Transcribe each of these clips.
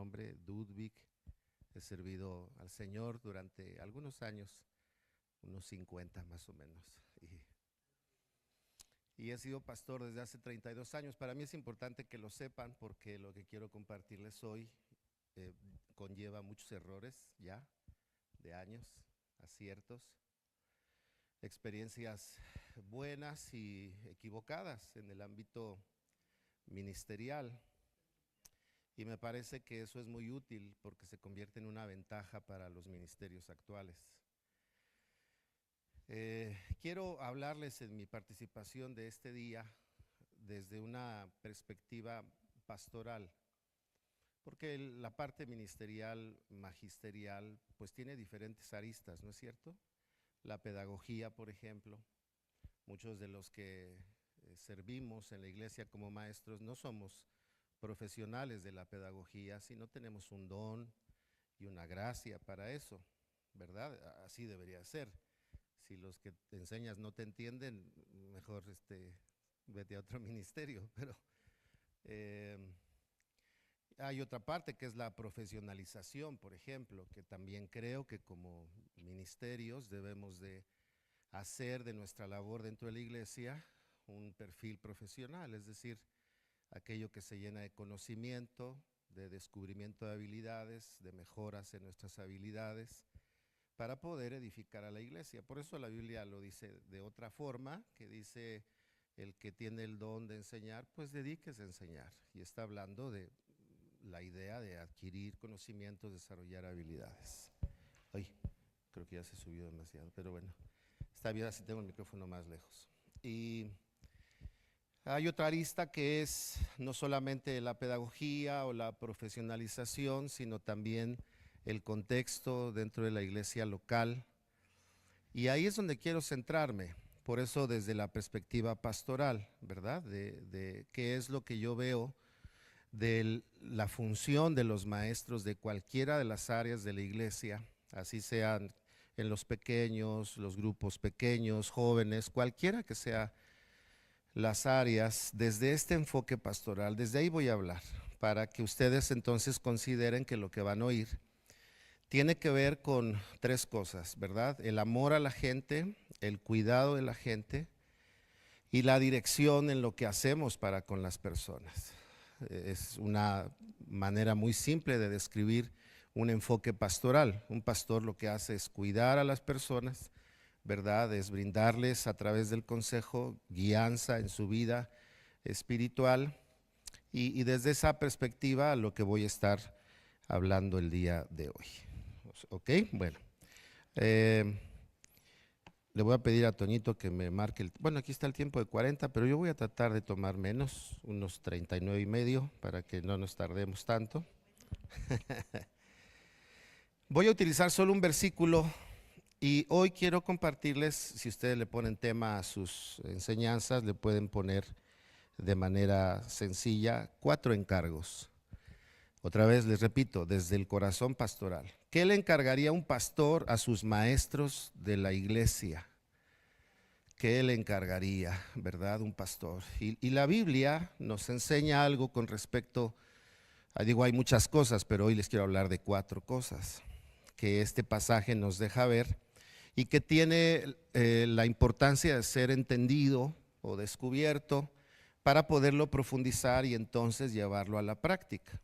nombre, Ludwig. He servido al Señor durante algunos años, unos 50 más o menos. Y he sido pastor desde hace 32 años. Para mí es importante que lo sepan porque lo que quiero compartirles hoy conlleva muchos errores ya, de años, aciertos, experiencias buenas y equivocadas en el ámbito ministerial. Y me parece que eso es muy útil porque se convierte en una ventaja para los ministerios actuales. Quiero hablarles en mi participación de este día desde una perspectiva pastoral, porque la parte ministerial, magisterial, pues tiene diferentes aristas, ¿no es cierto? La pedagogía, por ejemplo. Muchos de los que servimos en la iglesia como maestros no somos profesionales de la pedagogía, sino tenemos un don y una gracia para eso, ¿verdad? Así debería ser. Si los que te enseñas no te entienden, mejor vete a otro ministerio. Pero hay otra parte que es la profesionalización, por ejemplo, que también creo que como ministerios debemos de hacer de nuestra labor dentro de la iglesia un perfil profesional, es decir, aquello que se llena de conocimiento, de descubrimiento de habilidades, de mejoras en nuestras habilidades, para poder edificar a la iglesia. Por eso la Biblia lo dice de otra forma, que dice, el que tiene el don de enseñar, pues dedíquese a enseñar. Y está hablando de la idea de adquirir conocimientos, desarrollar habilidades. Ay, creo que ya se subió demasiado, pero bueno, está bien, así tengo el micrófono más lejos. Y hay otra arista que es no solamente la pedagogía o la profesionalización, sino también el contexto dentro de la iglesia local. Y ahí es donde quiero centrarme, por eso desde la perspectiva pastoral, ¿verdad? De qué es lo que yo veo de la función de los maestros de cualquiera de las áreas de la iglesia, así sean en los pequeños, los grupos pequeños, jóvenes, cualquiera que sea las áreas, desde este enfoque pastoral. Desde ahí voy a hablar, para que ustedes entonces consideren que lo que van a oír tiene que ver con tres cosas, ¿verdad? El amor a la gente, el cuidado de la gente y la dirección en lo que hacemos para con las personas. Es una manera muy simple de describir un enfoque pastoral. Un pastor lo que hace es cuidar a las personas, ¿verdad? Es brindarles a través del consejo guianza en su vida espiritual y desde esa perspectiva lo que voy a estar hablando el día de hoy. ¿Ok? Bueno, le voy a pedir a Toñito que me marque, bueno, aquí está el tiempo de 40, pero yo voy a tratar de tomar menos, unos 39 y medio, para que no nos tardemos tanto. Voy a utilizar solo un versículo y hoy quiero compartirles, si ustedes le ponen tema a sus enseñanzas, le pueden poner de manera sencilla 4 encargos. Otra vez les repito, desde el corazón pastoral. ¿Qué le encargaría un pastor a sus maestros de la iglesia? ¿Qué le encargaría, verdad, un pastor? Y la Biblia nos enseña algo con respecto, digo, hay muchas cosas, pero hoy les quiero hablar de 4 cosas que este pasaje nos deja ver y que tiene la importancia de ser entendido o descubierto para poderlo profundizar y entonces llevarlo a la práctica.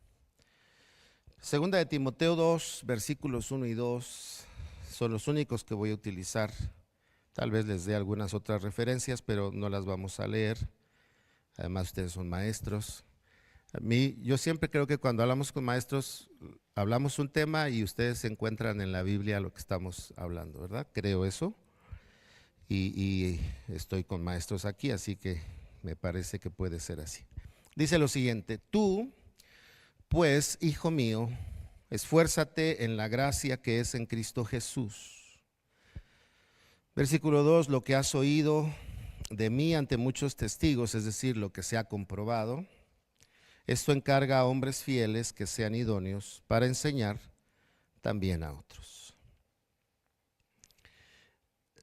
Segunda de Timoteo 2, versículos 1 y 2 son los únicos que voy a utilizar. Tal vez les dé algunas otras referencias, pero no las vamos a leer. Además, ustedes son maestros. Yo siempre creo que cuando hablamos con maestros, hablamos un tema y ustedes encuentran en la Biblia lo que estamos hablando, ¿verdad? Creo eso. Y estoy con maestros aquí, así que me parece que puede ser así. Dice lo siguiente: tú, pues, hijo mío, esfuérzate en la gracia que es en Cristo Jesús. Versículo 2, lo que has oído de mí ante muchos testigos, es decir, lo que se ha comprobado, esto encarga a hombres fieles que sean idóneos para enseñar también a otros.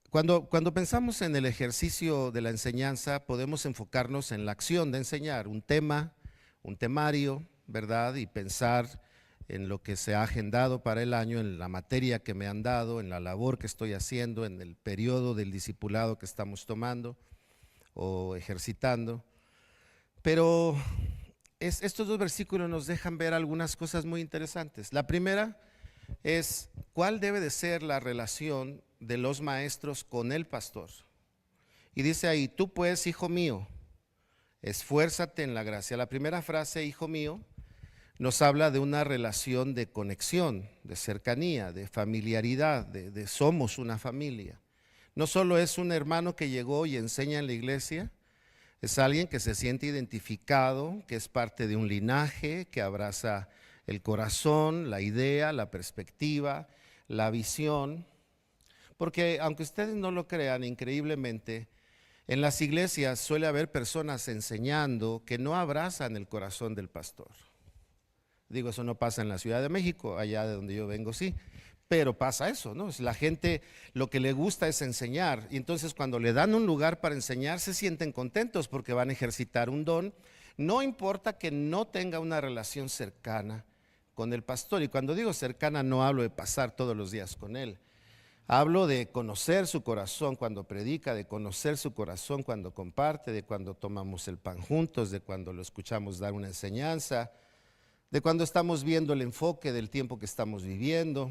Cuando pensamos en el ejercicio de la enseñanza, podemos enfocarnos en la acción de enseñar, un tema, un temario, ¿verdad? Y pensar en lo que se ha agendado para el año, en la materia que me han dado, en la labor que estoy haciendo, en el periodo del discipulado que estamos tomando o ejercitando. Pero estos dos versículos nos dejan ver algunas cosas muy interesantes. La primera es cuál debe de ser la relación de los maestros con el pastor. Y dice ahí, tú pues, hijo mío, esfuérzate en la gracia. La primera frase, hijo mío, nos habla de una relación de conexión, de cercanía, de familiaridad, de somos una familia. No solo es un hermano que llegó y enseña en la iglesia, es alguien que se siente identificado, que es parte de un linaje, que abraza el corazón, la idea, la perspectiva, la visión. Porque aunque ustedes no lo crean, increíblemente, en las iglesias suele haber personas enseñando que no abrazan el corazón del pastor. Digo, eso no pasa en la Ciudad de México, allá de donde yo vengo sí, pero pasa eso, ¿no? La gente lo que le gusta es enseñar, y entonces cuando le dan un lugar para enseñar se sienten contentos porque van a ejercitar un don, no importa que no tenga una relación cercana con el pastor. Y cuando digo cercana no hablo de pasar todos los días con él, hablo de conocer su corazón cuando predica, de conocer su corazón cuando comparte, de cuando tomamos el pan juntos, de cuando lo escuchamos dar una enseñanza, de cuando estamos viendo el enfoque del tiempo que estamos viviendo.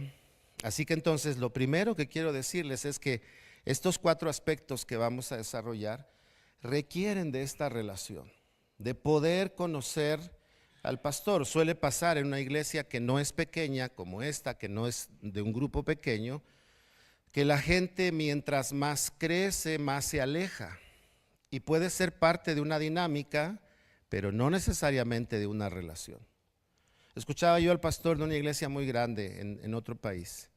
Así que entonces lo primero que quiero decirles es que estos 4 aspectos que vamos a desarrollar requieren de esta relación, de poder conocer al pastor. Suele pasar en una iglesia que no es pequeña como esta, que no es de un grupo pequeño, que la gente mientras más crece, más se aleja y puede ser parte de una dinámica, pero no necesariamente de una relación. Escuchaba yo al pastor de una iglesia muy grande en otro país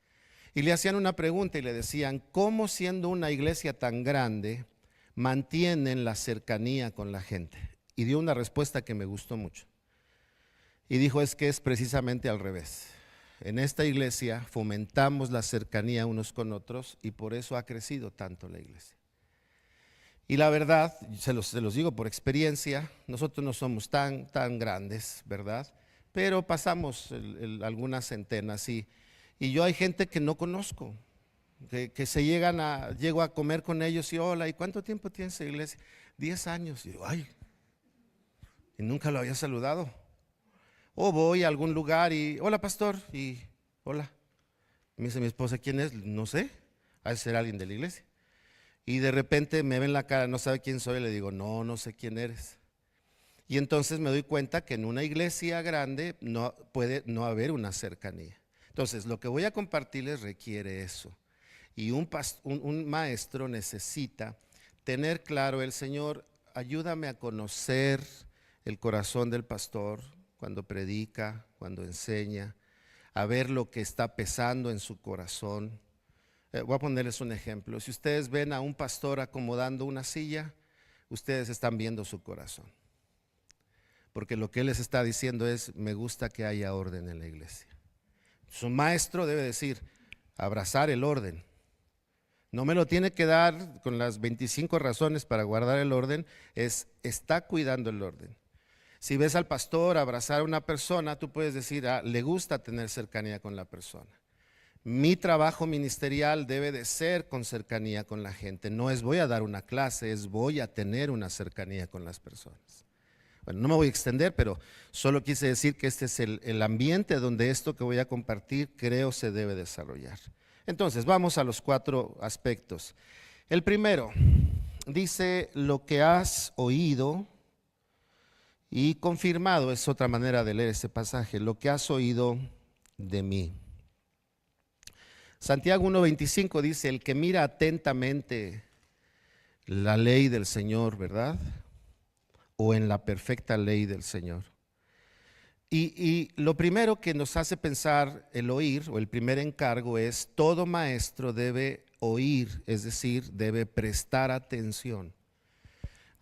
y le hacían una pregunta y le decían, ¿cómo siendo una iglesia tan grande mantienen la cercanía con la gente? Y dio una respuesta que me gustó mucho. Y dijo, es que es precisamente al revés. En esta iglesia fomentamos la cercanía unos con otros y por eso ha crecido tanto la iglesia. Y la verdad, se los digo por experiencia, nosotros no somos tan grandes, ¿verdad? Pero pasamos algunas centenas y yo hay gente que no conozco, que llego a comer con ellos y hola, ¿y cuánto tiempo tienes en la iglesia? 10 años. Y digo, ay, y nunca lo había saludado. O voy a algún lugar y, hola pastor, y hola. Me dice mi esposa, ¿quién es? No sé, ha de ser alguien de la iglesia. Y de repente me ven la cara, no sabe quién soy, le digo, no sé quién eres. Y entonces me doy cuenta que en una iglesia grande no puede no haber una cercanía. Entonces, lo que voy a compartirles requiere eso. Y un maestro necesita tener claro, el Señor, ayúdame a conocer el corazón del pastor cuando predica, cuando enseña, a ver lo que está pesando en su corazón. Voy a ponerles un ejemplo. Si ustedes ven a un pastor acomodando una silla, ustedes están viendo su corazón. Porque lo que él les está diciendo es, me gusta que haya orden en la iglesia. Su maestro debe decir, abrazar el orden. No me lo tiene que dar con las 25 razones para guardar el orden, está cuidando el orden. Si ves al pastor abrazar a una persona, tú puedes decir, le gusta tener cercanía con la persona. Mi trabajo ministerial debe de ser con cercanía con la gente. No es voy a dar una clase, es voy a tener una cercanía con las personas. Bueno, no me voy a extender, pero solo quise decir que este es el ambiente donde esto que voy a compartir creo se debe desarrollar. Entonces, vamos a los 4 aspectos. El primero, dice lo que has oído y confirmado, es otra manera de leer este pasaje, lo que has oído de mí. Santiago 1:25 dice, el que mira atentamente la ley del Señor, ¿verdad? O en la perfecta ley del Señor. Y lo primero que nos hace pensar el oír, o el primer encargo es, todo maestro debe oír, es decir, debe prestar atención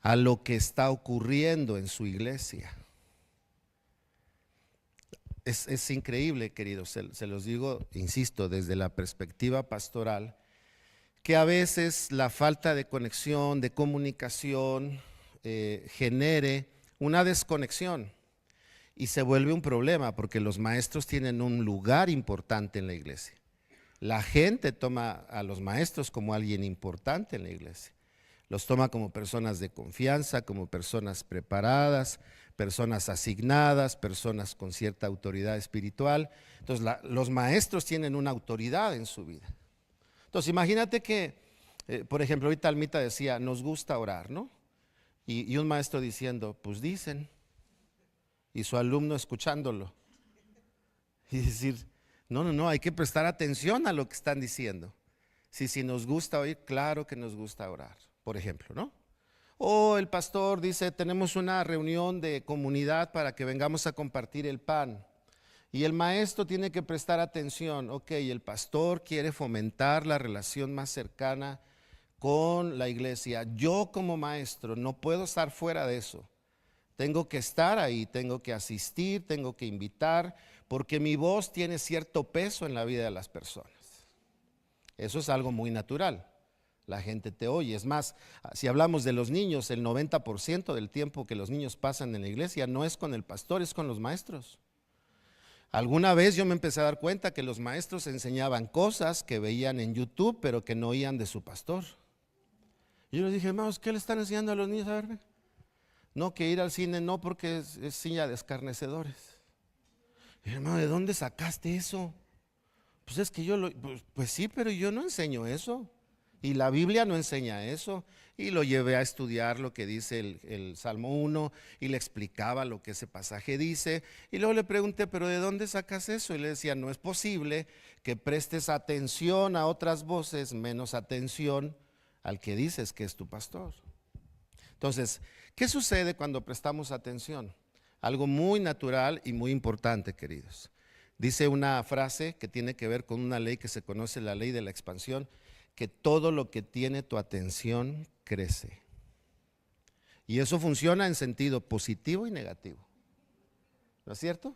a lo que está ocurriendo en su iglesia. Es increíble, queridos, se los digo, insisto, desde la perspectiva pastoral, que a veces la falta de conexión, de comunicación, genere una desconexión. y se vuelve un problema porque los maestros tienen un lugar importante en la iglesia. La gente toma a los maestros como alguien importante en la iglesia. Los toma como personas de confianza, como personas preparadas, personas asignadas, personas con cierta autoridad espiritual. Entonces los maestros tienen una autoridad en su vida. Entonces imagínate que, por ejemplo, ahorita Almita decía, nos gusta orar, ¿no? Y un maestro diciendo, pues dicen, y su alumno escuchándolo. Y decir, no, hay que prestar atención a lo que están diciendo. Si nos gusta oír, claro que nos gusta orar, por ejemplo, ¿no? O el pastor dice, tenemos una reunión de comunidad para que vengamos a compartir el pan. Y el maestro tiene que prestar atención. Ok, el pastor quiere fomentar la relación más cercana con la iglesia. Yo como maestro no puedo estar fuera de eso. Tengo que estar ahí, tengo que asistir, tengo que invitar, porque mi voz tiene cierto peso en la vida de las personas. Eso es algo muy natural. La gente te oye. Es más, si hablamos de los niños, el 90% del tiempo que los niños pasan en la iglesia no es con el pastor, es con los maestros. Alguna vez yo me empecé a dar cuenta que los maestros enseñaban cosas que veían en YouTube, pero que no oían de su pastor. Y yo les dije, hermanos, ¿qué le están enseñando a los niños? A ver, no, que ir al cine no, porque es silla de escarnecedores. Y hermano, ¿de dónde sacaste eso? Pues es que pues sí, pero yo no enseño eso. Y la Biblia no enseña eso. Y lo llevé a estudiar lo que dice el Salmo 1 y le explicaba lo que ese pasaje dice. Y luego le pregunté, ¿pero de dónde sacas eso? Y le decía, no es posible que prestes atención a otras voces, menos atención al que dices que es tu pastor. Entonces, ¿qué sucede cuando prestamos atención? Algo muy natural y muy importante, queridos. Dice una frase que tiene que ver con una ley que se conoce, la ley de la expansión, que todo lo que tiene tu atención crece. Y eso funciona en sentido positivo y negativo. ¿No es cierto?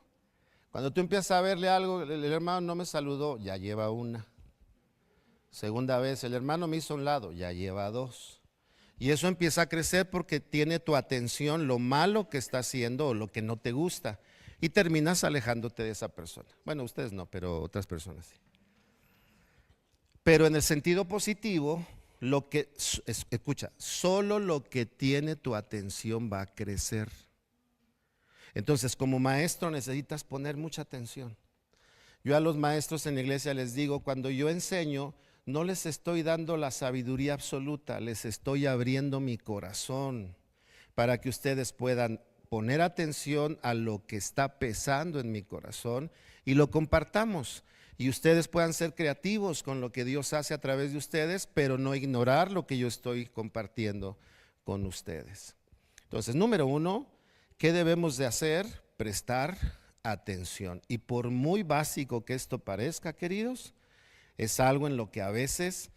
Cuando tú empiezas a verle algo, el hermano no me saludó, ya lleva una. Segunda vez, el hermano me hizo a un lado, ya lleva dos. Y eso empieza a crecer porque tiene tu atención lo malo que está haciendo o lo que no te gusta. Y terminas alejándote de esa persona. Bueno, ustedes no, pero otras personas sí. Pero en el sentido positivo, escucha, solo lo que tiene tu atención va a crecer. Entonces, como maestro necesitas poner mucha atención. Yo a los maestros en la iglesia les digo, cuando yo enseño, no les estoy dando la sabiduría absoluta, les estoy abriendo mi corazón para que ustedes puedan poner atención a lo que está pesando en mi corazón y lo compartamos. Y ustedes puedan ser creativos con lo que Dios hace a través de ustedes, pero no ignorar lo que yo estoy compartiendo con ustedes. Entonces, número uno, ¿qué debemos de hacer? Prestar atención. Y por muy básico que esto parezca, queridos, es algo en lo que a veces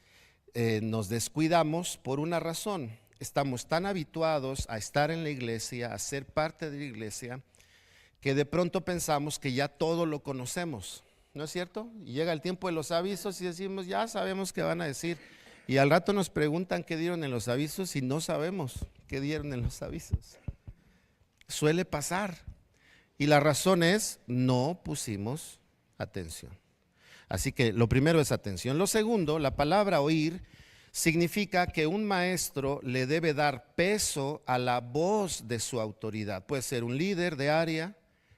nos descuidamos por una razón. Estamos tan habituados a estar en la iglesia, a ser parte de la iglesia, que de pronto pensamos que ya todo lo conocemos. ¿No es cierto? Y llega el tiempo de los avisos y decimos, ya sabemos qué van a decir. Y al rato nos preguntan qué dieron en los avisos y no sabemos qué dieron en los avisos. Suele pasar. Y la razón es, no pusimos atención. Así que lo primero es atención. Lo segundo, la palabra oír significa que un maestro le debe dar peso a la voz de su autoridad. Puede ser un líder de área,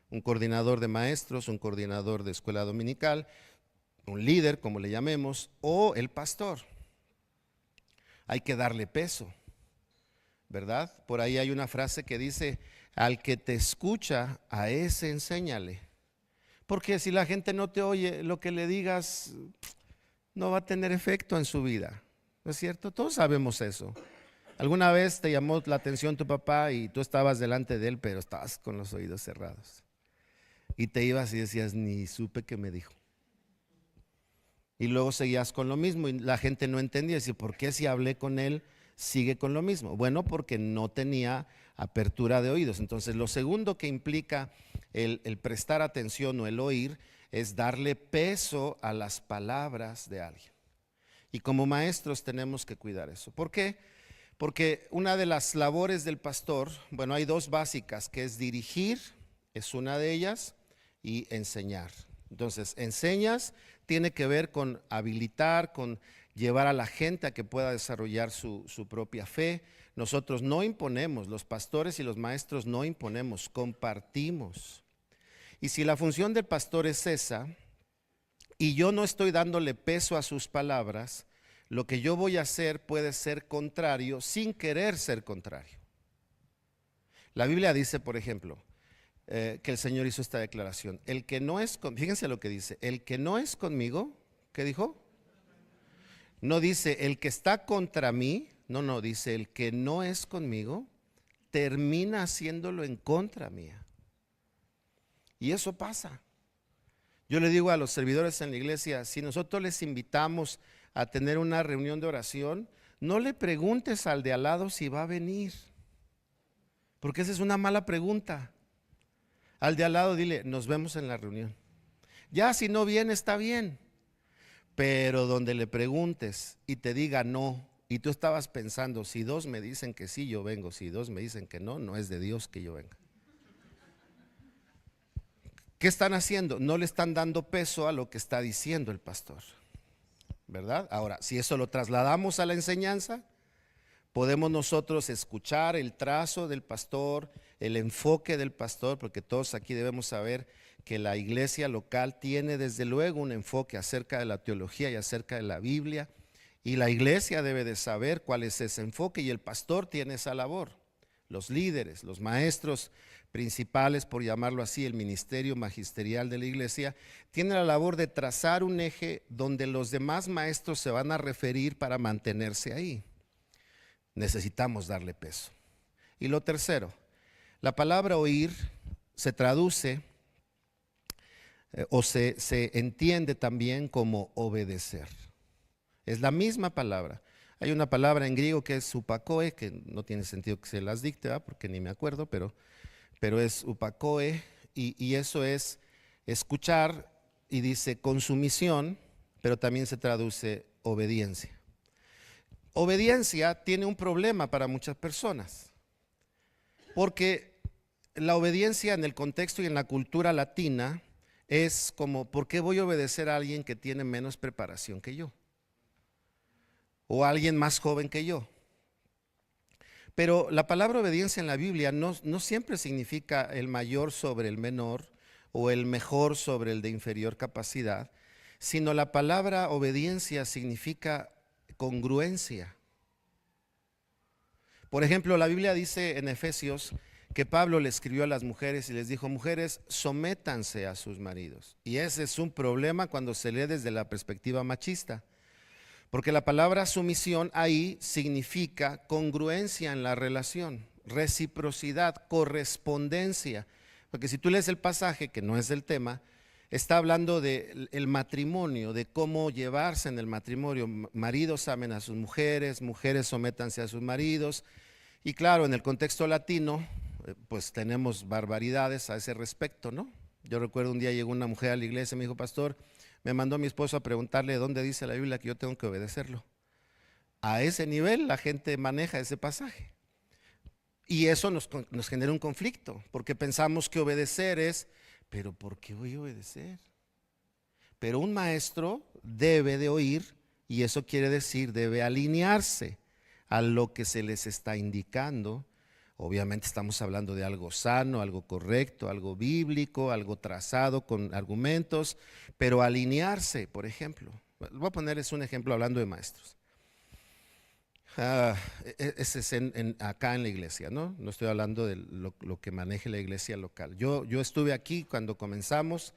un coordinador de maestros, un coordinador de escuela dominical, un líder, como le llamemos, o el pastor. Hay que darle peso, ¿verdad? Por ahí hay una frase que dice, al que te escucha, a ese enséñale. Porque si la gente no te oye, lo que le digas no va a tener efecto en su vida, ¿no es cierto? Todos sabemos eso. ¿Alguna vez te llamó la atención tu papá y tú estabas delante de él, pero estabas con los oídos cerrados? Y te ibas y decías, ni supe qué me dijo. Y luego seguías con lo mismo y la gente no entendía. Decía, ¿por qué si hablé con él sigue con lo mismo? Bueno, porque no tenía apertura de oídos. Entonces, lo segundo que implica el prestar atención o el oír es darle peso a las palabras de alguien. Y como maestros tenemos que cuidar eso. ¿Por qué? Porque una de las labores del pastor, bueno, hay dos básicas, que es dirigir es una de ellas, y enseñar. Entonces, enseñas tiene que ver con habilitar, con llevar a la gente a que pueda desarrollar su propia fe. Nosotros no imponemos, los pastores y los maestros no imponemos, compartimos. Y si la función del pastor es esa, y yo no estoy dándole peso a sus palabras, lo que yo voy a hacer puede ser contrario sin querer ser contrario. La Biblia dice, por ejemplo, que el Señor hizo esta declaración. El que no es fíjense lo que dice, el que no es conmigo, ¿qué dijo? No dice el que está contra mí, no, dice el que no es conmigo, termina haciéndolo en contra mía. Y eso pasa. Yo le digo a los servidores en la iglesia, si nosotros les invitamos a tener una reunión de oración, no le preguntes al de al lado si va a venir, porque esa es una mala pregunta. Al de al lado dile, nos vemos en la reunión. Ya si no viene está bien, pero donde le preguntes y te diga no, y tú estabas pensando, si dos me dicen que sí, yo vengo, si dos me dicen que no, no es de Dios que yo venga. ¿Qué están haciendo? No le están dando peso a lo que está diciendo el pastor, ¿verdad? Ahora, si eso lo trasladamos a la enseñanza, podemos nosotros escuchar el trazo del pastor, el enfoque del pastor, porque todos aquí debemos saber que la iglesia local tiene desde luego un enfoque acerca de la teología y acerca de la Biblia, y la iglesia debe de saber cuál es ese enfoque, y el pastor tiene esa labor. Los líderes, los maestros principales, por llamarlo así, el ministerio magisterial de la iglesia, tiene la labor de trazar un eje donde los demás maestros se van a referir para mantenerse ahí. Necesitamos darle peso. Y lo tercero, la palabra oír se traduce o se entiende también como obedecer. Es la misma palabra. Hay una palabra en griego que es upakoe, que no tiene sentido que se las dicte, ¿verdad? Porque ni me acuerdo, pero es upakoe, y eso es escuchar, y dice con sumisión, pero también se traduce obediencia. Obediencia tiene un problema para muchas personas, porque la obediencia en el contexto y en la cultura latina es como, ¿por qué voy a obedecer a alguien que tiene menos preparación que yo? O a alguien más joven que yo. Pero la palabra obediencia en la Biblia no siempre significa el mayor sobre el menor o el mejor sobre el de inferior capacidad, sino la palabra obediencia significa congruencia. Por ejemplo, la Biblia dice en Efesios que Pablo le escribió a las mujeres y les dijo, mujeres, sométanse a sus maridos. Y ese es un problema cuando se lee desde la perspectiva machista, porque la palabra sumisión ahí significa congruencia en la relación, reciprocidad, correspondencia. Porque si tú lees el pasaje, que no es del tema, está hablando del matrimonio, de cómo llevarse en el matrimonio. Maridos amen a sus mujeres, mujeres sométanse a sus maridos. Y claro, en el contexto latino, pues tenemos barbaridades a ese respecto, ¿no? Yo recuerdo un día llegó una mujer a la iglesia y me dijo, pastor, me mandó mi esposo a preguntarle dónde dice la Biblia que yo tengo que obedecerlo. A ese nivel la gente maneja ese pasaje. Y eso nos genera un conflicto, porque pensamos que obedecer es, pero ¿por qué voy a obedecer? Pero un maestro debe de oír, y eso quiere decir, debe alinearse a lo que se les está indicando. Obviamente estamos hablando de algo sano, algo correcto, algo bíblico, algo trazado con argumentos, pero alinearse, por ejemplo. Voy a ponerles un ejemplo hablando de maestros. Ese es acá en la iglesia, ¿no? No estoy hablando de lo que maneje la iglesia local. Yo estuve aquí cuando comenzamos,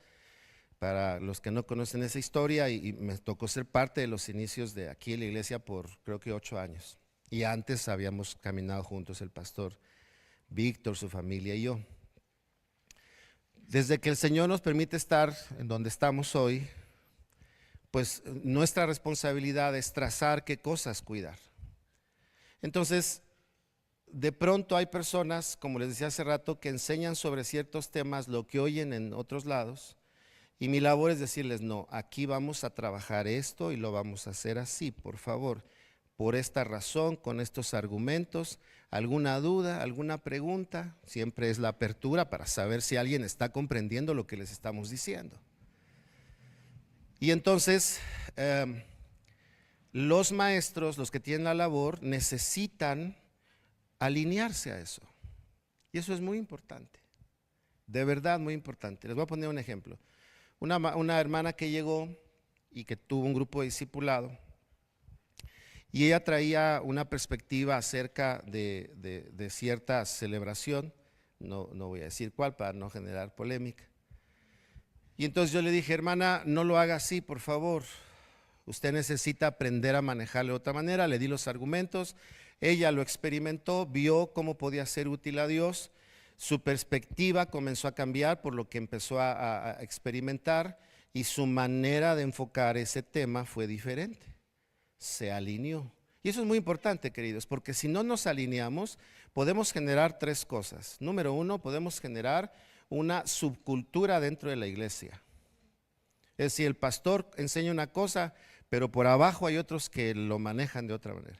para los que no conocen esa historia, y me tocó ser parte de los inicios de aquí en la iglesia por creo que 8 años. Y antes habíamos caminado juntos el pastor Víctor, su familia y yo. Desde que el Señor nos permite estar en donde estamos hoy, pues nuestra responsabilidad es trazar qué cosas cuidar. Entonces, de pronto hay personas, como les decía hace rato, que enseñan sobre ciertos temas lo que oyen en otros lados, y mi labor es decirles, no, aquí vamos a trabajar esto y lo vamos a hacer así, por favor. por esta razón, con estos argumentos. ¿Alguna duda, alguna pregunta? Siempre es la apertura para saber si alguien está comprendiendo lo que les estamos diciendo. Y entonces, los maestros, los que tienen la labor, necesitan alinearse a eso. Y eso es muy importante, de verdad muy importante. Les voy a poner un ejemplo. Una hermana que llegó y que tuvo un grupo de discipulado, y ella traía una perspectiva acerca de cierta celebración, no voy a decir cuál para no generar polémica. Y entonces yo le dije, hermana, no lo haga así, por favor. Usted necesita aprender a manejarlo de otra manera. Le di los argumentos, ella lo experimentó, vio cómo podía ser útil a Dios. Su perspectiva comenzó a cambiar por lo que empezó a experimentar, y su manera de enfocar ese tema fue diferente. Se alineó. Y eso es muy importante, queridos, porque si no nos alineamos, podemos generar tres cosas. Número uno, podemos generar una subcultura dentro de la iglesia. Es decir, el pastor enseña una cosa, pero por abajo hay otros que lo manejan de otra manera.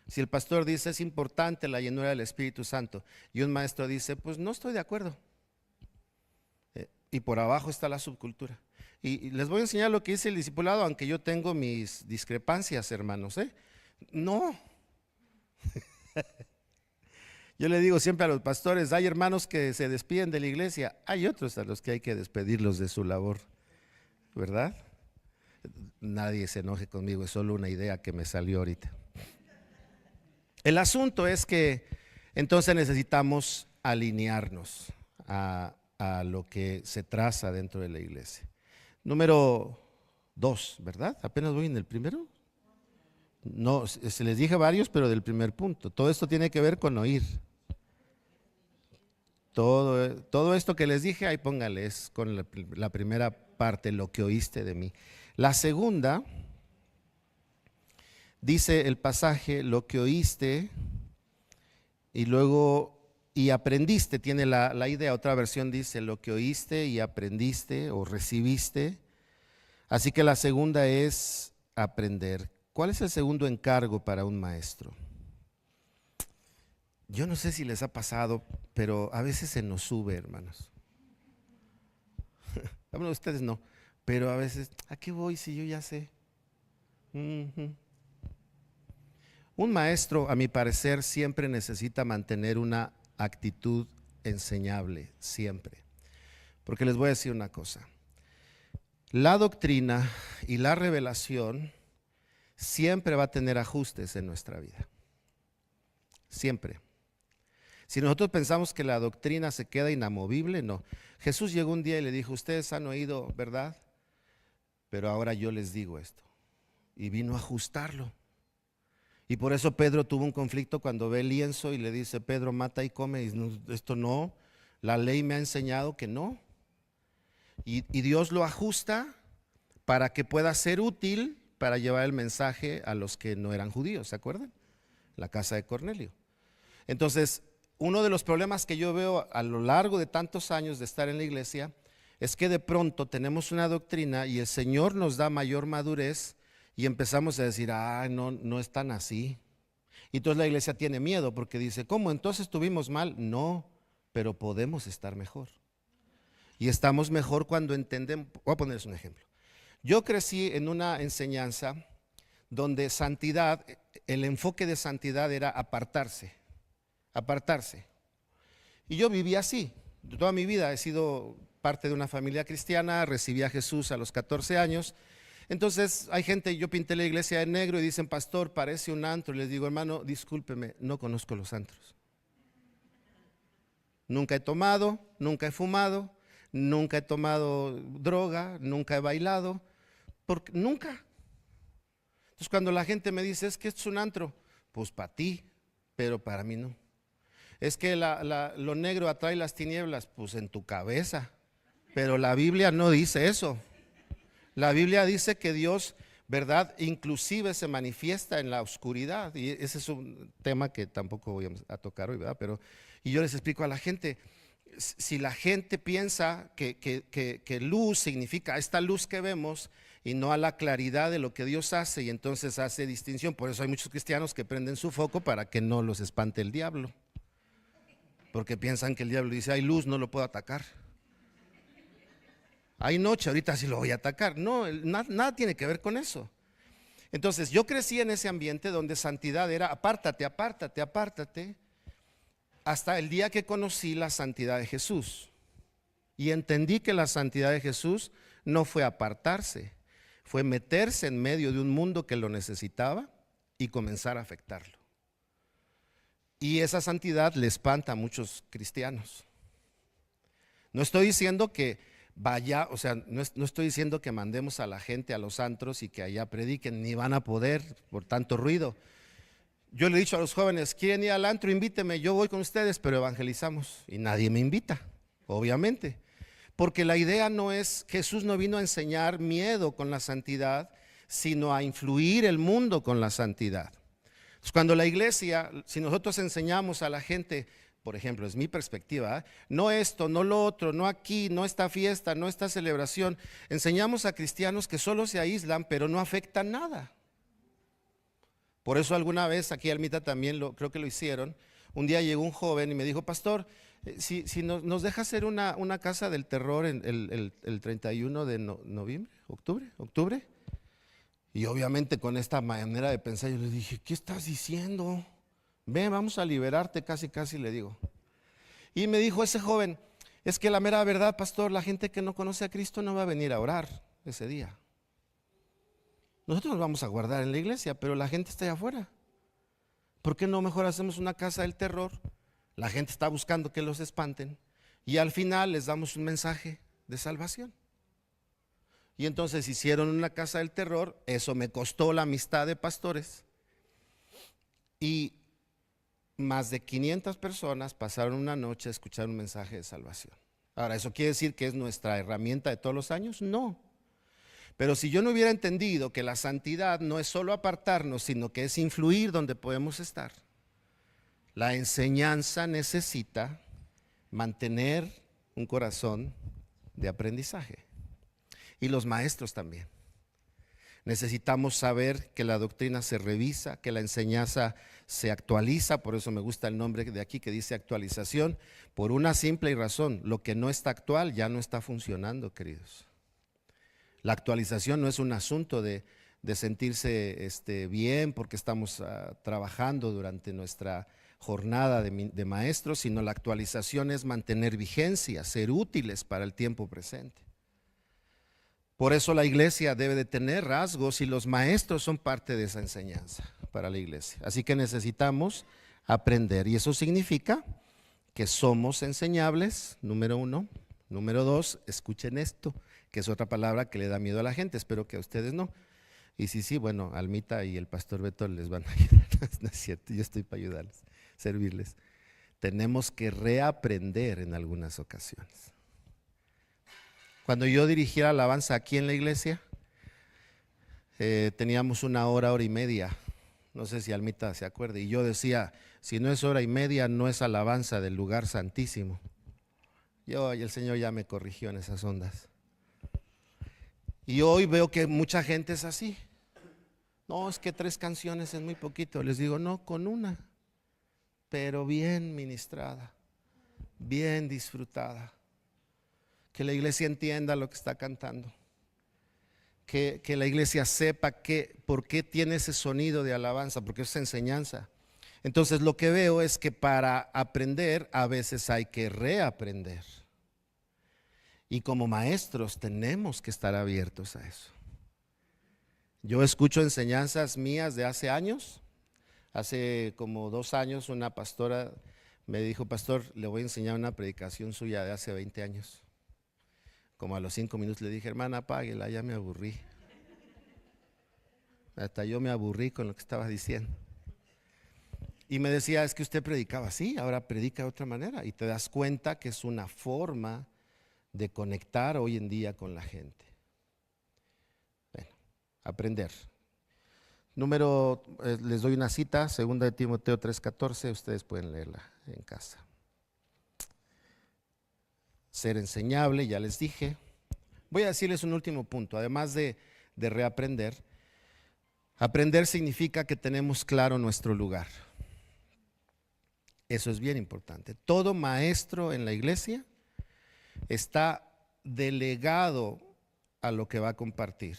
Si el pastor dice es importante la llenura del Espíritu Santo, y un maestro dice, pues no estoy de acuerdo. Y por abajo está la subcultura. Y les voy a enseñar lo que dice el discipulado, aunque yo tengo mis discrepancias, hermanos. No. Yo le digo siempre a los pastores, hay hermanos que se despiden de la iglesia, hay otros a los que hay que despedirlos de su labor, ¿verdad? Nadie se enoje conmigo, es solo una idea que me salió ahorita. El asunto es que entonces necesitamos alinearnos a lo que se traza dentro de la iglesia. Número 2, ¿verdad? Apenas voy en el primero. No, se les dije varios, pero del primer punto. Todo esto tiene que ver con oír. Todo esto que les dije, ahí póngale, es con la primera parte, lo que oíste de mí. La segunda, dice el pasaje, lo que oíste y luego y aprendiste, tiene la idea. Otra versión dice lo que oíste y aprendiste o recibiste. Así que la segunda es aprender. ¿Cuál es el segundo encargo para un maestro? Yo no sé si les ha pasado, pero a veces se nos sube, hermanos. Bueno, ustedes no, pero a veces, ¿a qué voy si yo ya sé? Un maestro, a mi parecer, siempre necesita mantener una actitud enseñable, siempre. Porque les voy a decir una cosa. La doctrina y la revelación siempre va a tener ajustes en nuestra vida. Siempre. Si nosotros pensamos que la doctrina se queda inamovible, no. Jesús llegó un día y le dijo, ustedes han oído, ¿verdad? Pero ahora yo les digo esto. Y vino a ajustarlo. Y por eso Pedro tuvo un conflicto cuando ve el lienzo y le dice, Pedro, mata y come. Y no, esto no, la ley me ha enseñado que no. Y Dios lo ajusta para que pueda ser útil para llevar el mensaje a los que no eran judíos, ¿se acuerdan? La casa de Cornelio. Entonces, uno de los problemas que yo veo a lo largo de tantos años de estar en la iglesia es que de pronto tenemos una doctrina y el Señor nos da mayor madurez y empezamos a decir, no es tan así. Y entonces la iglesia tiene miedo porque dice, ¿cómo? ¿Entonces estuvimos mal? No, pero podemos estar mejor. Y estamos mejor cuando entendemos. Voy a ponerles un ejemplo. Yo crecí en una enseñanza donde santidad, el enfoque de santidad era apartarse. Y yo viví así. Toda mi vida he sido parte de una familia cristiana, recibí a Jesús a los 14 años. Entonces hay gente, yo pinté la iglesia de negro y dicen, pastor, parece un antro. Y les digo, hermano, discúlpeme, no conozco los antros. Nunca he tomado, nunca he fumado, nunca he tomado droga, nunca he bailado, nunca. Entonces cuando la gente me dice, es que esto es un antro, pues para ti, pero para mí no. Es que lo negro atrae las tinieblas, pues en tu cabeza, pero la Biblia no dice eso. La Biblia dice que Dios, ¿verdad? Inclusive se manifiesta en la oscuridad, y ese es un tema que tampoco voy a tocar hoy, ¿verdad? Y yo les explico a la gente, Si la gente piensa que luz significa esta luz que vemos y no a la claridad de lo que Dios hace, y entonces hace distinción. Por eso hay muchos cristianos que prenden su foco para que no los espante el diablo, porque piensan que el diablo dice: hay luz, no lo puedo atacar. Hay noche, ahorita sí lo voy a atacar. No, nada tiene que ver con eso. Entonces yo crecí en ese ambiente donde santidad era apártate, apártate, apártate, hasta el día que conocí la santidad de Jesús y entendí que la santidad de Jesús no fue apartarse, fue meterse en medio de un mundo que lo necesitaba y comenzar a afectarlo. Y esa santidad le espanta a muchos cristianos. No estoy diciendo que vaya, o sea, no estoy diciendo que mandemos a la gente a los antros y que allá prediquen, ni van a poder por tanto ruido. Yo le he dicho a los jóvenes: quieren ir al antro, invíteme, yo voy con ustedes, pero evangelizamos. Y nadie me invita, obviamente, porque la idea no es, Jesús no vino a enseñar miedo con la santidad, sino a influir el mundo con la santidad. Entonces, cuando la iglesia, si nosotros enseñamos a la gente, por ejemplo, es mi perspectiva, no esto, no lo otro, no aquí, no esta fiesta, no esta celebración, enseñamos a cristianos que solo se aíslan, pero no afectan nada. Por eso alguna vez aquí Almita también creo que lo hicieron. Un día llegó un joven y me dijo: pastor, si nos deja hacer una casa del terror en el 31 de noviembre, octubre. Y obviamente con esta manera de pensar yo le dije: ¿qué estás diciendo? Ven, vamos a liberarte, casi le digo. Y me dijo ese joven: es que la mera verdad, pastor, la gente que no conoce a Cristo no va a venir a orar ese día. Nosotros nos vamos a guardar en la iglesia, pero la gente está allá afuera. ¿Por qué no mejor hacemos una casa del terror? La gente está buscando que los espanten y al final les damos un mensaje de salvación. Y entonces hicieron una casa del terror. Eso me costó la amistad de pastores. Y más de 500 personas pasaron una noche a escuchar un mensaje de salvación. Ahora, ¿eso quiere decir que es nuestra herramienta de todos los años? No. Pero si yo no hubiera entendido que la santidad no es solo apartarnos, sino que es influir donde podemos estar, la enseñanza necesita mantener un corazón de aprendizaje. Y los maestros también. Necesitamos saber que la doctrina se revisa, que la enseñanza se actualiza. Por eso me gusta el nombre de aquí que dice actualización, por una simple razón: lo que no está actual ya no está funcionando, queridos. La actualización no es un asunto de sentirse bien porque estamos trabajando durante nuestra jornada de maestros, sino la actualización es mantener vigencia, ser útiles para el tiempo presente. Por eso la iglesia debe de tener rasgos y los maestros son parte de esa enseñanza para la iglesia. Así que necesitamos aprender y eso significa que somos enseñables, número 1. Número 2, escuchen esto, que es otra palabra que le da miedo a la gente, espero que a ustedes no. Y sí, bueno, Almita y el pastor Beto les van a ayudar, no es cierto, yo estoy para ayudarles, servirles. Tenemos que reaprender en algunas ocasiones. Cuando yo dirigía alabanza aquí en la iglesia, teníamos 1 hora, 1:30, no sé si Almita se acuerda, y yo decía: si no es 1:30, no es alabanza del lugar santísimo. Y el Señor ya me corrigió en esas ondas. Y hoy veo que mucha gente es así. No, es que 3 canciones es muy poquito. Les digo: no, con una, pero bien ministrada, bien disfrutada. Que la iglesia entienda lo que está cantando. Que la iglesia sepa por qué tiene ese sonido de alabanza, porque es enseñanza. Entonces lo que veo es que para aprender a veces hay que reaprender. Y como maestros tenemos que estar abiertos a eso. Yo escucho enseñanzas mías de hace años. Hace como 2 años una pastora me dijo: pastor, le voy a enseñar una predicación suya de hace 20 años. Como a los 5 minutos le dije: hermana, apáguela, ya me aburrí. Hasta yo me aburrí con lo que estaba diciendo. Y me decía: es que usted predicaba así, ahora predica de otra manera. Y te das cuenta que es una forma de conectar hoy en día con la gente. Bueno, aprender. Les doy una cita, 2 de Timoteo 3:14, ustedes pueden leerla en casa. ser enseñable, ya les dije. Voy a decirles un último punto, además de reaprender. Aprender significa que tenemos claro nuestro lugar. Eso es bien importante. Todo maestro en la iglesia está delegado a lo que va a compartir.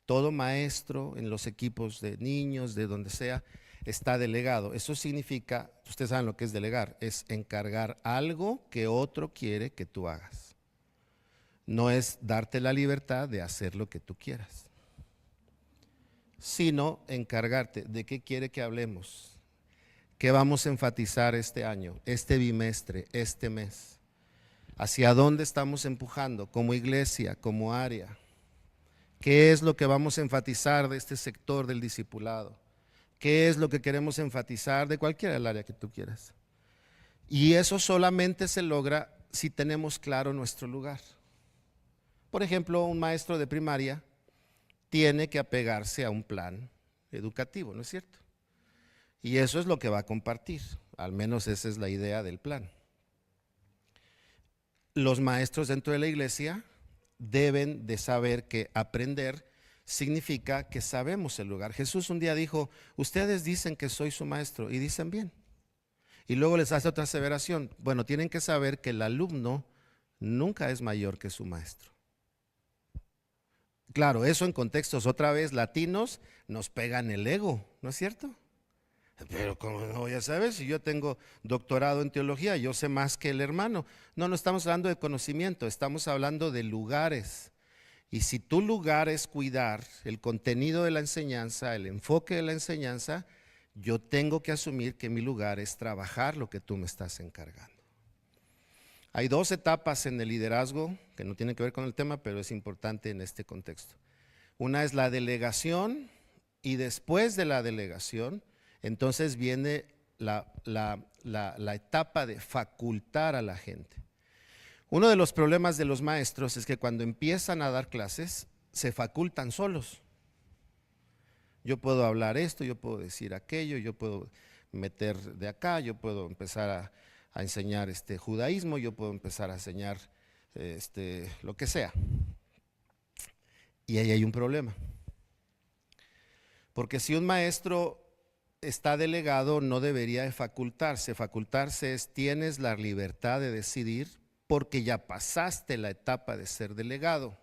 Todo maestro en los equipos de niños, de donde sea, está delegado. Eso significa, ustedes saben lo que es delegar, es encargar algo que otro quiere que tú hagas. No es darte la libertad de hacer lo que tú quieras, sino encargarte de qué quiere que hablemos, qué vamos a enfatizar este año, este bimestre, este mes, hacia dónde estamos empujando como iglesia, como área, qué es lo que vamos a enfatizar de este sector del discipulado, qué es lo que queremos enfatizar de cualquiera del área que tú quieras. Y eso solamente se logra si tenemos claro nuestro lugar. Por ejemplo, un maestro de primaria tiene que apegarse a un plan educativo, ¿no es cierto? Y eso es lo que va a compartir, al menos esa es la idea del plan. Los maestros dentro de la iglesia deben de saber que aprender significa que sabemos el lugar. Jesús un día dijo, ustedes dicen que soy su maestro y dicen bien. Y luego les hace otra aseveración, bueno, tienen que saber que el alumno nunca es mayor que su maestro. Claro, eso en contextos otra vez latinos nos pegan el ego, ¿no es cierto? Pero como no, ya sabes, si yo tengo doctorado en teología, yo sé más que el hermano. No, no estamos hablando de conocimiento, estamos hablando de lugares. Y si tu lugar es cuidar el contenido de la enseñanza, el enfoque de la enseñanza, yo tengo que asumir que mi lugar es trabajar lo que tú me estás encargando. Hay dos etapas en el liderazgo que no tienen que ver con el tema, pero es importante en este contexto. Una es la delegación y después de la delegación, entonces viene la etapa de facultar a la gente. Uno de los problemas de los maestros es que cuando empiezan a dar clases, se facultan solos. Yo puedo hablar esto, yo puedo decir aquello, yo puedo meter de acá, yo puedo empezar a enseñar judaísmo, yo puedo empezar a enseñar lo que sea. Y ahí hay un problema. Porque si un maestro está delegado, no debería de facultarse. Facultarse es, tienes la libertad de decidir porque ya pasaste la etapa de ser delegado.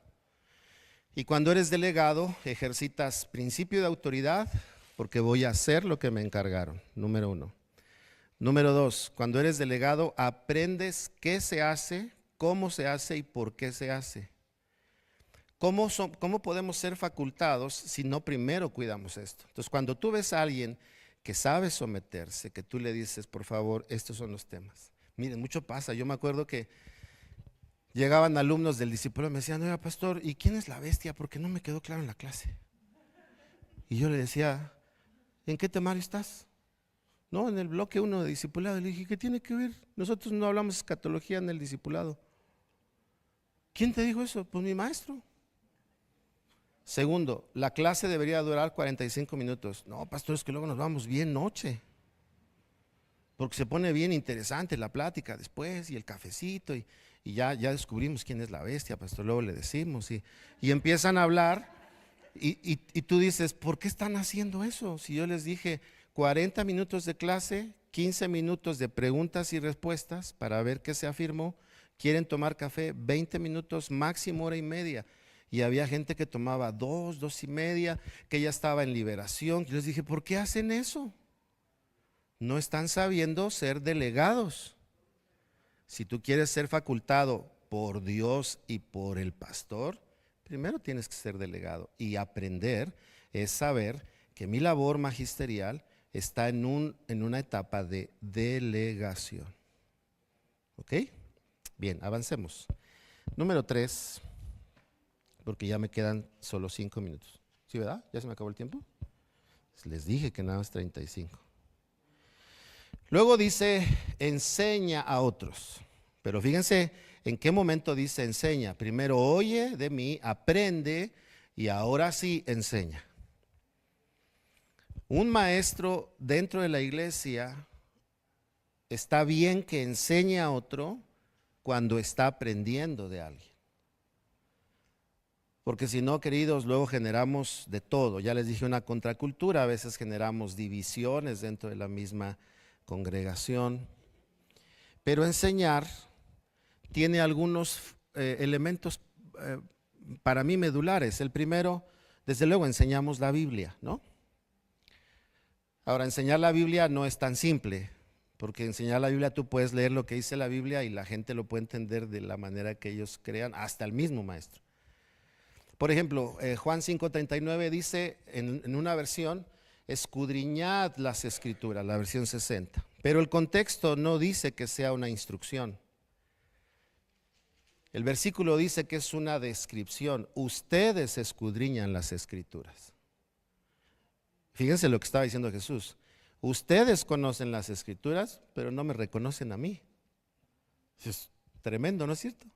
Y cuando eres delegado, ejercitas principio de autoridad porque voy a hacer lo que me encargaron, número uno. Número dos, cuando eres delegado, aprendes qué se hace, cómo se hace y por qué se hace. ¿Cómo podemos ser facultados si no primero cuidamos esto? Entonces, cuando tú ves a alguien que sabe someterse, que tú le dices, por favor, estos son los temas. Miren, mucho pasa. Yo me acuerdo que llegaban alumnos del discipulado y me decían, oiga, pastor, ¿y quién es la bestia? Porque no me quedó claro en la clase. Y yo le decía, ¿en qué temario estás? No, en el bloque 1 de discipulado. Le dije, ¿qué tiene que ver? Nosotros no hablamos escatología en el discipulado. ¿Quién te dijo eso? Pues mi maestro. Segundo, la clase debería durar 45 minutos. No, pastor, es que luego nos vamos bien noche. Porque se pone bien interesante la plática después y el cafecito y ya descubrimos quién es la bestia, pastor, luego le decimos y empiezan a hablar y tú dices, ¿por qué están haciendo eso? Si yo les dije 40 minutos de clase, 15 minutos de preguntas y respuestas para ver qué se afirmó, quieren tomar café, 20 minutos, máximo hora y media. Y había gente que tomaba 2 y media, que ya estaba en liberación. Yo les dije, ¿por qué hacen eso? No están sabiendo ser delegados. Si tú quieres ser facultado por Dios y por el pastor, primero tienes que ser delegado. Y aprender es saber que mi labor magisterial está en una etapa de delegación. ¿Ok? Bien, avancemos. Número 3, porque ya me quedan solo 5 minutos. ¿Sí, verdad? ¿Ya se me acabó el tiempo? Les dije que nada más 35. Luego dice, enseña a otros. Pero fíjense en qué momento dice enseña. Primero oye de mí, aprende y ahora sí enseña. Un maestro dentro de la iglesia está bien que enseñe a otro, cuando está aprendiendo de alguien. Porque si no, queridos, luego generamos de todo. Ya les dije, una contracultura, a veces generamos divisiones dentro de la misma congregación. Pero enseñar tiene algunos elementos para mí medulares. El primero, desde luego, enseñamos la Biblia, ¿no? Ahora, enseñar la Biblia no es tan simple, porque enseñar la Biblia tú puedes leer lo que dice la Biblia y la gente lo puede entender de la manera que ellos crean, hasta el mismo maestro. Por ejemplo, Juan 5:39 dice en una versión, escudriñad las escrituras, la versión 60. Pero el contexto no dice que sea una instrucción. El versículo dice que es una descripción. Ustedes escudriñan las escrituras. Fíjense lo que estaba diciendo Jesús. Ustedes conocen las escrituras, pero no me reconocen a mí. Es tremendo, ¿no es cierto?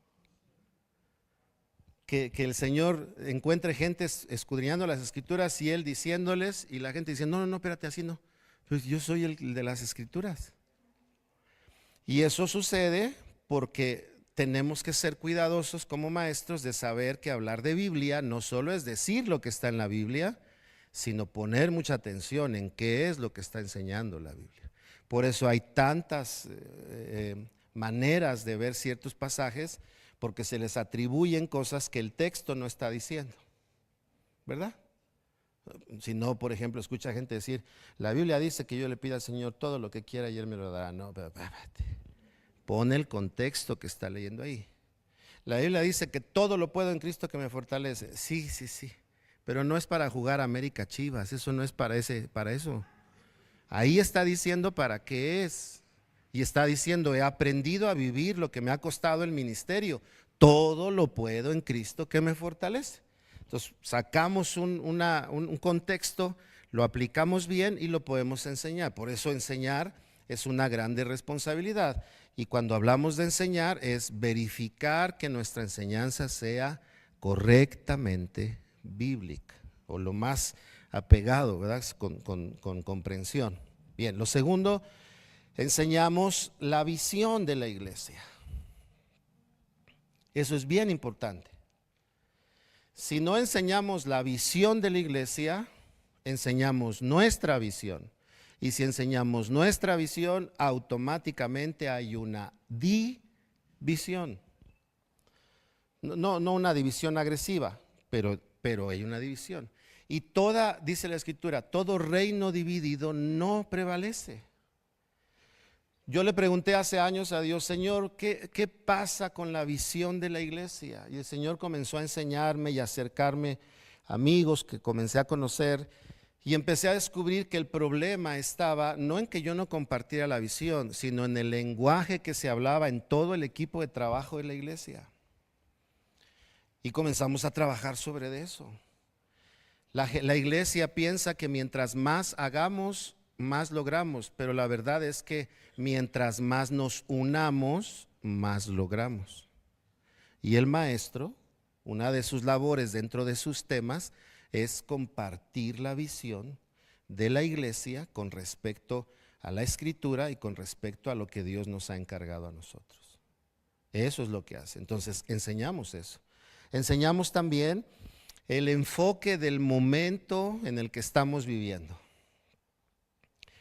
Que el Señor encuentre gente escudriñando las escrituras y Él diciéndoles, y la gente diciendo, no, espérate, así no. Pues yo soy el de las escrituras. Y eso sucede porque tenemos que ser cuidadosos como maestros de saber que hablar de Biblia no solo es decir lo que está en la Biblia, sino poner mucha atención en qué es lo que está enseñando la Biblia. Por eso hay tantas maneras de ver ciertos pasajes, porque se les atribuyen cosas que el texto no está diciendo, ¿verdad? Si no, por ejemplo, escucha gente decir, la Biblia dice que yo le pida al Señor todo lo que quiera y Él me lo dará. No, pero pone el contexto que está leyendo ahí. La Biblia dice que todo lo puedo en Cristo que me fortalece. Sí, pero no es para jugar América Chivas, eso no es para eso. Ahí está diciendo para qué es. Y está diciendo, he aprendido a vivir lo que me ha costado el ministerio. Todo lo puedo en Cristo que me fortalece. Entonces sacamos un contexto, lo aplicamos bien y lo podemos enseñar. Por eso enseñar es una grande responsabilidad. Y cuando hablamos de enseñar es verificar que nuestra enseñanza sea correctamente bíblica o lo más apegado, ¿verdad? Con comprensión. Bien, lo segundo, enseñamos la visión de la iglesia. Eso es bien importante. Si no enseñamos la visión de la iglesia, enseñamos nuestra visión. Y si enseñamos nuestra visión, automáticamente hay una división. No una división agresiva, pero hay una división. Y dice la Escritura, todo reino dividido no prevalece. Yo le pregunté hace años a Dios, Señor, ¿qué pasa con la visión de la iglesia? Y el Señor comenzó a enseñarme y a acercarme a amigos que comencé a conocer y empecé a descubrir que el problema estaba no en que yo no compartiera la visión, sino en el lenguaje que se hablaba en todo el equipo de trabajo de la iglesia. Y comenzamos a trabajar sobre eso. La iglesia piensa que mientras más hagamos, más logramos, pero la verdad es que mientras más nos unamos, más logramos. Y el maestro, una de sus labores dentro de sus temas es compartir la visión de la iglesia con respecto a la Escritura y con respecto a lo que Dios nos ha encargado a nosotros. Eso es lo que hace. Entonces enseñamos eso. Enseñamos también el enfoque del momento en el que estamos viviendo.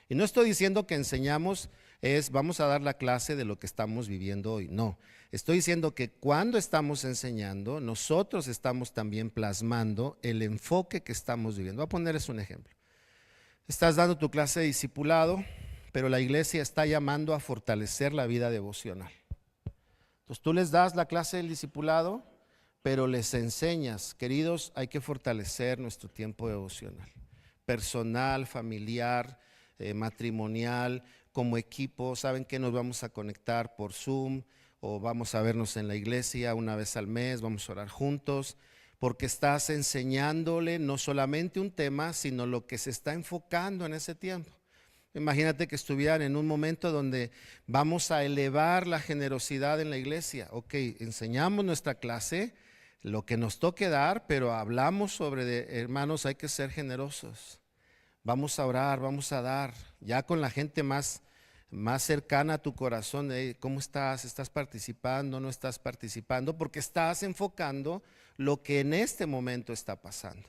Y no estoy diciendo que enseñamos vamos a dar la clase de lo que estamos viviendo hoy. No, estoy diciendo que cuando estamos enseñando, nosotros estamos también plasmando el enfoque que estamos viviendo. Voy a ponerles un ejemplo. Estás dando tu clase de discipulado, pero la iglesia está llamando a fortalecer la vida devocional. Entonces tú les das la clase del discipulado, pero les enseñas, queridos, hay que fortalecer nuestro tiempo devocional, personal, familiar, matrimonial, como equipo. Saben que nos vamos a conectar por Zoom o vamos a vernos en la iglesia una vez al mes, vamos a orar juntos, porque estás enseñándole no solamente un tema, sino lo que se está enfocando en ese tiempo. Imagínate que estuvieran en un momento donde vamos a elevar la generosidad en la iglesia. Ok, enseñamos nuestra clase, lo que nos toque dar, pero hablamos sobre, hermanos, hay que ser generosos. Vamos a orar, vamos a dar, ya con la gente más más cercana a tu corazón, ¿cómo estás? ¿Estás participando? ¿No estás participando? Porque estás enfocando lo que en este momento está pasando.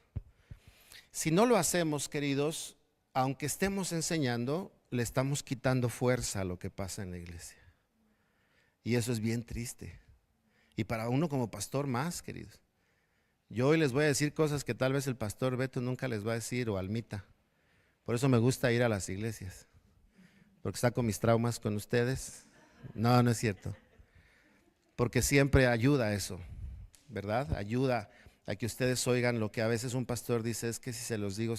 Si no lo hacemos, queridos, aunque estemos enseñando, le estamos quitando fuerza a lo que pasa en la iglesia. Y eso es bien triste. Y para uno como pastor más, queridos. Yo hoy les voy a decir cosas que tal vez el pastor Beto nunca les va a decir, o Almita. Por eso me gusta ir a las iglesias. Porque saco mis traumas con ustedes. No, no es cierto. Porque siempre ayuda eso, ¿verdad? Ayuda a que ustedes oigan lo que a veces un pastor dice, es que si se los digo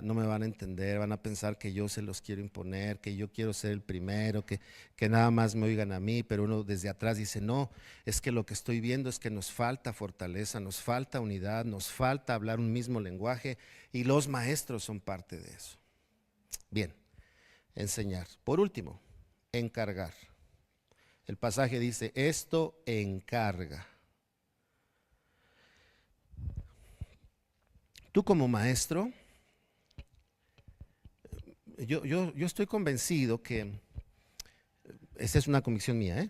no me van a entender, van a pensar que yo se los quiero imponer, que yo quiero ser el primero, que nada más me oigan a mí, pero uno desde atrás dice, no, es que lo que estoy viendo es que nos falta fortaleza, nos falta unidad, nos falta hablar un mismo lenguaje y los maestros son parte de eso. Bien, enseñar. Por último, encargar. El pasaje dice, esto encarga. Tú como maestro, yo estoy convencido que, esta es una convicción mía,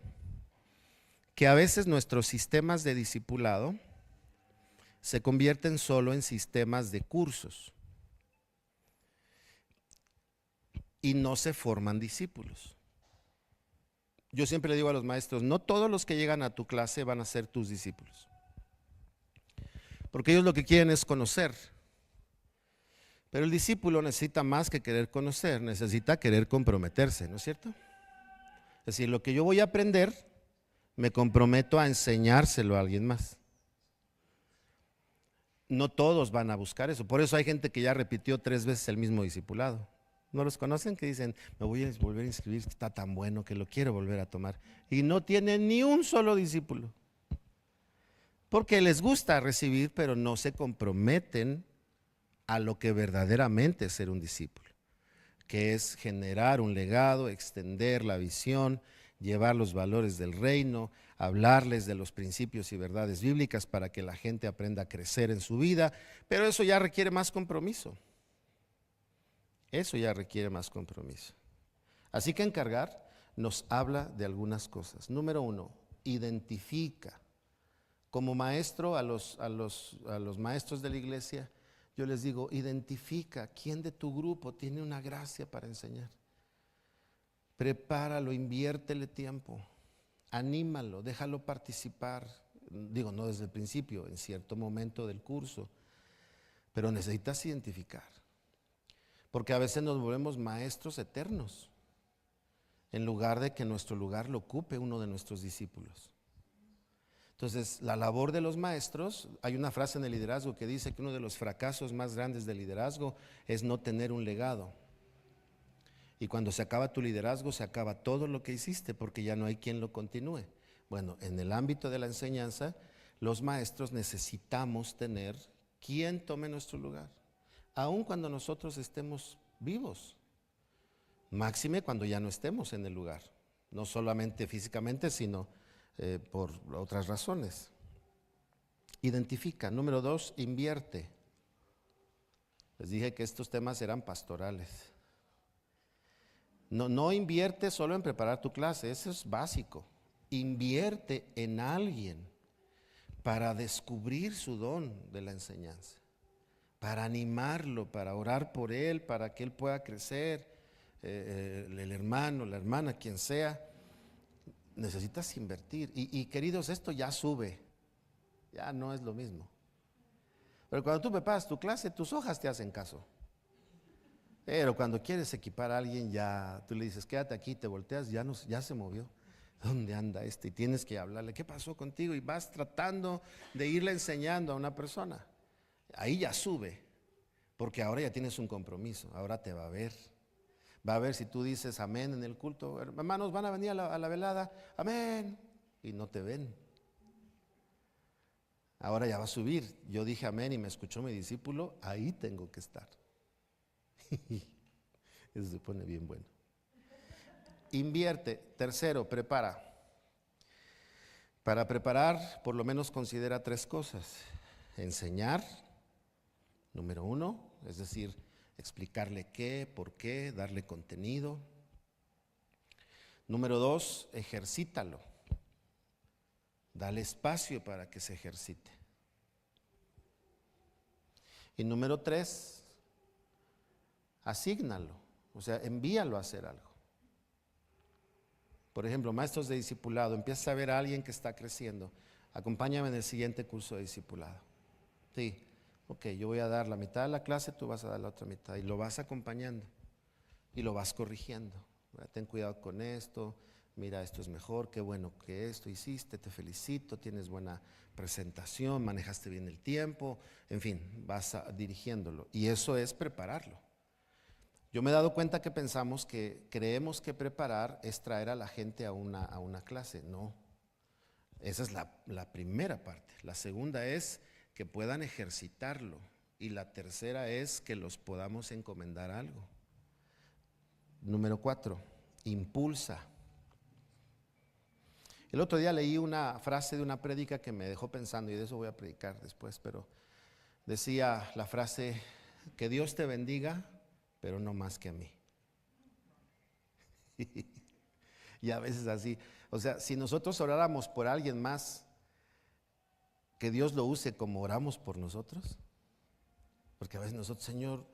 que a veces nuestros sistemas de discipulado se convierten solo en sistemas de cursos y no se forman discípulos. Yo siempre le digo a los maestros, no todos los que llegan a tu clase van a ser tus discípulos, porque ellos lo que quieren es conocer. Pero el discípulo necesita más que querer conocer, necesita querer comprometerse, ¿no es cierto? Es decir, lo que yo voy a aprender, me comprometo a enseñárselo a alguien más. No todos van a buscar eso, por eso hay gente que ya repitió 3 veces el mismo discipulado. ¿No los conocen? Que dicen, me voy a volver a inscribir, está tan bueno que lo quiero volver a tomar. Y no tienen ni un solo discípulo. Porque les gusta recibir, pero no se comprometen a lo que verdaderamente es ser un discípulo, que es generar un legado, extender la visión, llevar los valores del reino, hablarles de los principios y verdades bíblicas para que la gente aprenda a crecer en su vida, pero eso ya requiere más compromiso. Eso ya requiere más compromiso. Así que encargar nos habla de algunas cosas. Número 1, identifica. Como maestro a los maestros de la iglesia, yo les digo, identifica quién de tu grupo tiene una gracia para enseñar. Prepáralo, inviértele tiempo, anímalo, déjalo participar. Digo, no desde el principio, en cierto momento del curso, pero necesitas identificar. Porque a veces nos volvemos maestros eternos, en lugar de que nuestro lugar lo ocupe uno de nuestros discípulos. Entonces, la labor de los maestros, hay una frase en el liderazgo que dice que uno de los fracasos más grandes del liderazgo es no tener un legado. Y cuando se acaba tu liderazgo, se acaba todo lo que hiciste, porque ya no hay quien lo continúe. Bueno, en el ámbito de la enseñanza, los maestros necesitamos tener quien tome nuestro lugar, aun cuando nosotros estemos vivos. Máxime cuando ya no estemos en el lugar, no solamente físicamente, sino por otras razones. Identifica. Número 2, invierte. Les dije que estos temas eran pastorales. No invierte solo en preparar tu clase, eso es básico. Invierte en alguien para descubrir su don de la enseñanza, para animarlo, para orar por él, para que él pueda crecer, el hermano, la hermana, quien sea. Necesitas invertir. Y queridos, esto ya sube, ya no es lo mismo. Pero cuando tú preparas tu clase, tus hojas te hacen caso. Pero cuando quieres equipar a alguien, ya tú le dices, quédate aquí, te volteas, ya se movió. ¿Dónde anda este? Y tienes que hablarle, ¿qué pasó contigo? Y vas tratando de irle enseñando a una persona. Ahí ya sube, porque ahora ya tienes un compromiso, ahora te va a ver. Va a ver si tú dices amén en el culto. Hermanos, van a venir a la velada, amén, y no te ven. Ahora ya va a subir. Yo dije amén y me escuchó mi discípulo, ahí tengo que estar. Eso se pone bien bueno. Invierte. Tercero, prepara. Para preparar, por lo menos considera 3 cosas. Enseñar, número 1, es decir, explicarle qué, por qué, darle contenido. Número 2, ejercítalo. Dale espacio para que se ejercite. Y número 3, asígnalo, o sea, envíalo a hacer algo. Por ejemplo, maestros de discipulado, empiezas a ver a alguien que está creciendo, acompáñame en el siguiente curso de discipulado. Sí, ok, yo voy a dar la mitad de la clase, tú vas a dar la otra mitad, y lo vas acompañando y lo vas corrigiendo. Ten cuidado con esto, mira, esto es mejor, qué bueno que esto hiciste, te felicito, tienes buena presentación, manejaste bien el tiempo, en fin, vas dirigiéndolo. Y eso es prepararlo. Yo me he dado cuenta que pensamos que creemos que preparar es traer a la gente a una clase. No, esa es la primera parte. La segunda es que puedan ejercitarlo. Y la tercera es que los podamos encomendar algo. Número 4, impulsa. El otro día leí una frase de una prédica que me dejó pensando, y de eso voy a predicar después, pero decía la frase: que Dios te bendiga, pero no más que a mí. Y a veces así, o sea, si nosotros oráramos por alguien más, que Dios lo use como oramos por nosotros, porque a veces nosotros, Señor,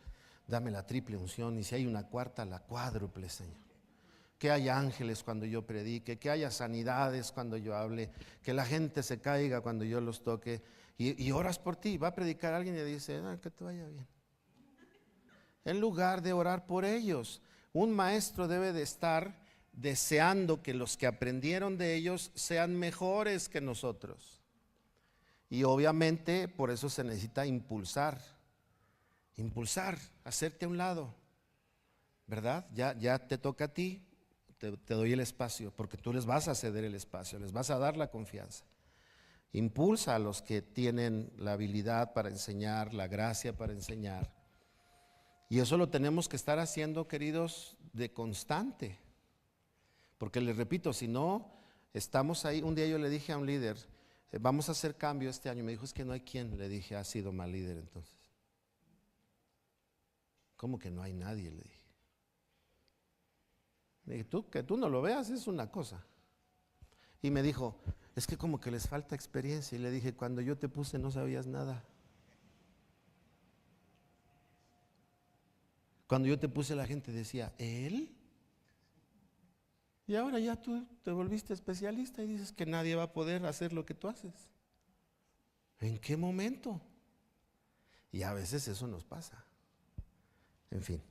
dame la triple unción, y si hay una cuarta, la cuádruple, Señor. Que haya ángeles cuando yo predique, que haya sanidades cuando yo hable, que la gente se caiga cuando yo los toque, y oras por ti. Va a predicar alguien y dice: que te vaya bien. En lugar de orar por ellos, un maestro debe de estar deseando que los que aprendieron de ellos sean mejores que nosotros. Y obviamente por eso se necesita impulsar, hacerte a un lado, ¿verdad? Ya te toca a ti, te doy el espacio, porque tú les vas a ceder el espacio, les vas a dar la confianza. Impulsa a los que tienen la habilidad para enseñar, la gracia para enseñar. Y eso lo tenemos que estar haciendo, queridos, de constante. Porque les repito, si no estamos ahí. Un día yo le dije a un líder: vamos a hacer cambio este año. Me dijo: es que no hay quien. Le dije: ha sido mal líder entonces. ¿Cómo que no hay nadie? Le dije. Que tú no lo veas es una cosa. Y me dijo: es que como que les falta experiencia. Y le dije: cuando yo te puse no sabías nada. Cuando yo te puse, la gente decía: ¿él? Y ahora ya tú te volviste especialista y dices que nadie va a poder hacer lo que tú haces. ¿En qué momento? Y a veces eso nos pasa. En fin,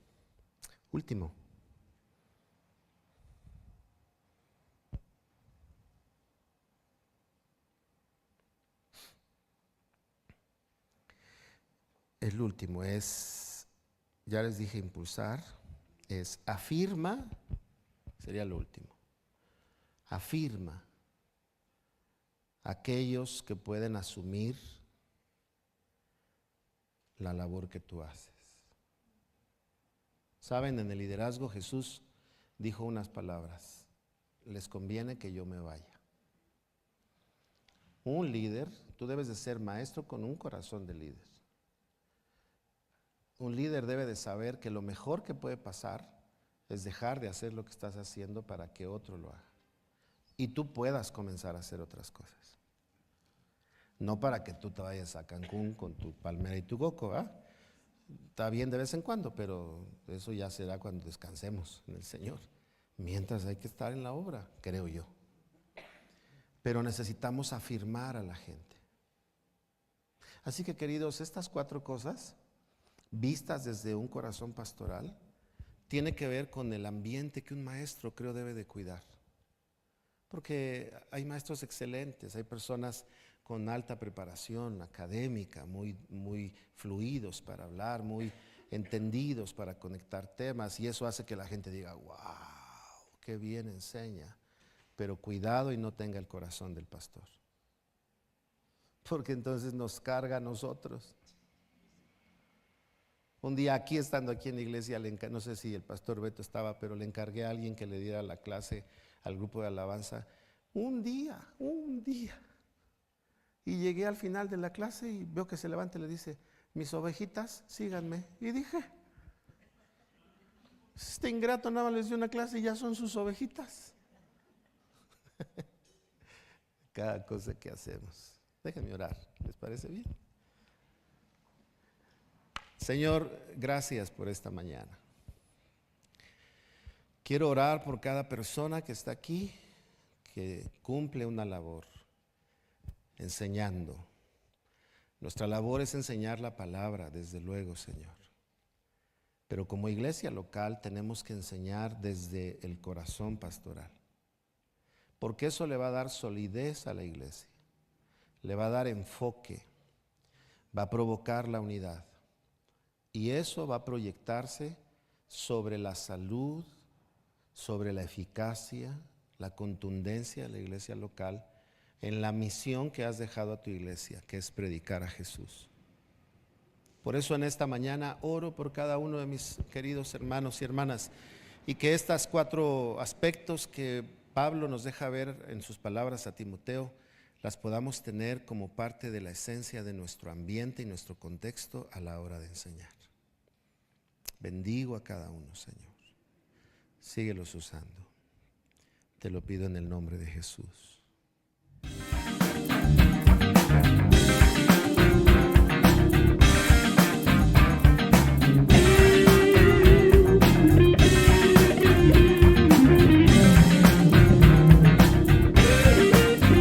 último. El último es, ya les dije, impulsar, es afirma, sería lo último. Afirma aquellos que pueden asumir la labor que tú haces. Saben, en el liderazgo Jesús dijo unas palabras: les conviene que yo me vaya. Un líder, tú debes de ser maestro con un corazón de líder. Un líder debe de saber que lo mejor que puede pasar es dejar de hacer lo que estás haciendo para que otro lo haga. Y tú puedas comenzar a hacer otras cosas. No para que tú te vayas a Cancún con tu palmera y tu coco, ¿ah? Está bien de vez en cuando, pero eso ya será cuando descansemos en el Señor. Mientras hay que estar en la obra, creo yo. Pero necesitamos afirmar a la gente. Así que, queridos, estas 4 cosas, vistas desde un corazón pastoral, tiene que ver con el ambiente que un maestro, creo, debe de cuidar. Porque hay maestros excelentes, hay personas con alta preparación académica, muy fluidos para hablar, muy entendidos para conectar temas, y eso hace que la gente diga: wow, qué bien enseña. Pero cuidado y no tenga el corazón del pastor, porque entonces nos carga a nosotros. Un día estando aquí en la iglesia, no sé si el pastor Beto estaba, pero le encargué a alguien que le diera la clase al grupo de alabanza. Un día. Y llegué al final de la clase y veo que se levanta y le dice: mis ovejitas, síganme. Y dije: este ingrato nada más les dio una clase y ya son sus ovejitas. Cada cosa que hacemos. Déjenme orar, ¿les parece bien? Señor, gracias por esta mañana. Quiero orar por cada persona que está aquí, que cumple una labor, enseñando. Nuestra labor es enseñar la palabra, desde luego, Señor. Pero como iglesia local tenemos que enseñar desde el corazón pastoral, porque eso le va a dar solidez a la iglesia, le va a dar enfoque, va a provocar la unidad, y eso va a proyectarse sobre la salud, sobre la eficacia, la contundencia de la iglesia local, en la misión que has dejado a tu iglesia, que es predicar a Jesús. Por eso en esta mañana oro por cada uno de mis queridos hermanos y hermanas, y que estos 4 aspectos que Pablo nos deja ver en sus palabras a Timoteo, las podamos tener como parte de la esencia de nuestro ambiente y nuestro contexto a la hora de enseñar. Bendigo a cada uno, Señor. Síguelos usando. Te lo pido en el nombre de Jesús.